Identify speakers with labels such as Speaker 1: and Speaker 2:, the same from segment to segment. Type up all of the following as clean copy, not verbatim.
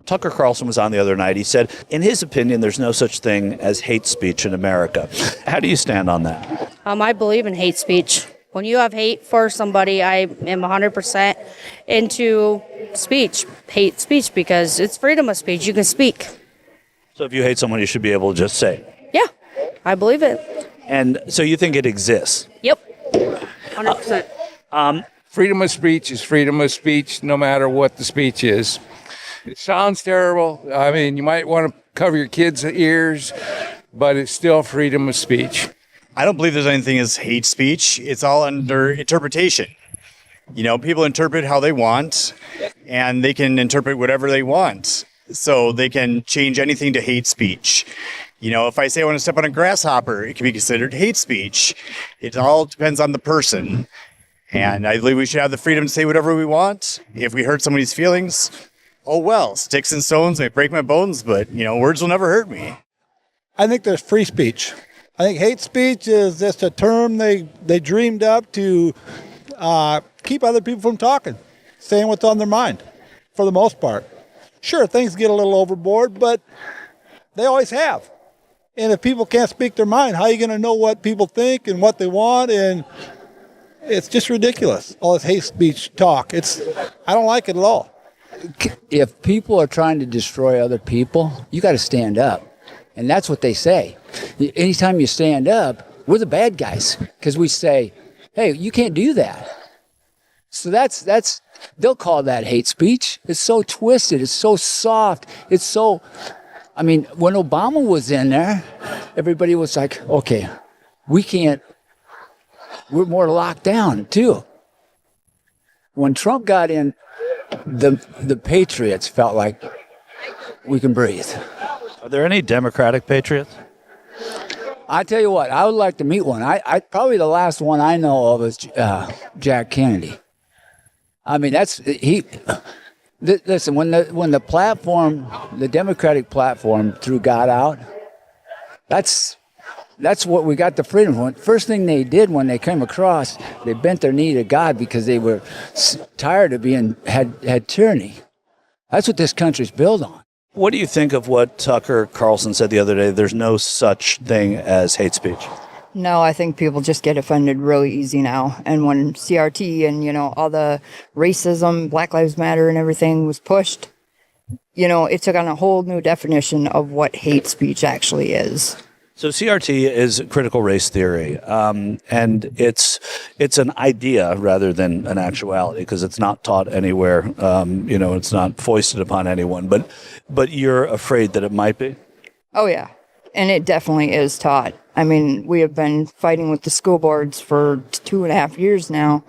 Speaker 1: Tucker Carlson was on the other night. He said, in his opinion, there's no such thing as hate speech in America. How do you stand on that?
Speaker 2: I believe in hate speech. When you have hate for somebody, I am 100% into hate speech, because it's freedom of speech. You can speak.
Speaker 1: So if you hate someone, you should be able to just say it.
Speaker 2: Yeah, I believe it.
Speaker 1: And so you think it exists?
Speaker 2: Yep, 100%.
Speaker 3: Freedom of speech is freedom of speech, no matter what the speech is. It sounds terrible. I mean, you might want to cover your kids' ears, but it's still freedom of speech.
Speaker 4: I don't believe there's anything as hate speech. It's all under interpretation. You know, people interpret how they want, and they can interpret whatever they want. So they can change anything to hate speech. You know, if I say I want to step on a grasshopper, it can be considered hate speech. It all depends on the person. And I believe we should have the freedom to say whatever we want. If we hurt somebody's feelings, oh well, sticks and stones may break my bones, but, you know, words will never hurt me.
Speaker 5: I think there's free speech. I think hate speech is just a term they dreamed up to keep other people from talking, saying what's on their mind, for the most part. Sure, things get a little overboard, but they always have. And if people can't speak their mind, how are you going to know what people think and what they want? And it's just ridiculous, all this hate speech talk. I don't like it at all.
Speaker 6: If people are trying to destroy other people, you got to stand up. And that's what they say. Anytime you stand up, we're the bad guys, because we say, hey, you can't do that. So they'll call that hate speech. It's so twisted. It's so soft. It's so, I mean, when Obama was in there, everybody was like, okay, we're more locked down too. When Trump got in, the patriots felt like we can breathe.
Speaker 1: Are there any Democratic patriots?
Speaker 6: I tell you what, I would like to meet one. I probably the last one I know of is Jack Kennedy. I mean, listen, when the platform, the Democratic platform, threw God out, that's what we got the freedom from. First thing they did when they came across, they bent their knee to God because they were tired of had tyranny. That's what this country's built on.
Speaker 1: What do you think of what Tucker Carlson said the other day? There's no such thing as hate speech.
Speaker 7: No, I think people just get offended really easy now. And when CRT and, all the racism, Black Lives Matter and everything was pushed, it took on a whole new definition of what hate speech actually is.
Speaker 1: So CRT is critical race theory, and it's an idea rather than an actuality, because it's not taught anywhere. It's not foisted upon anyone. But you're afraid that it might be?
Speaker 7: Oh, yeah. And it definitely is taught. I mean, we have been fighting with the school boards for 2.5 years now,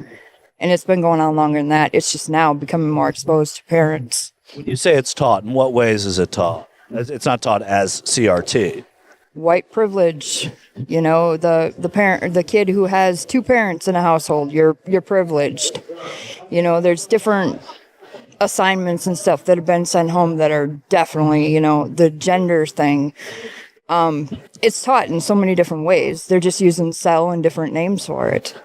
Speaker 7: and it's been going on longer than that. It's just now becoming more exposed to parents.
Speaker 1: When you say it's taught, in what ways is it taught? It's not taught as CRT.
Speaker 7: White privilege, the parent, the kid who has two parents in a household, you're privileged. There's different assignments and stuff that have been sent home that are definitely, the gender thing. It's taught in so many different ways. They're just using cell and different names for it.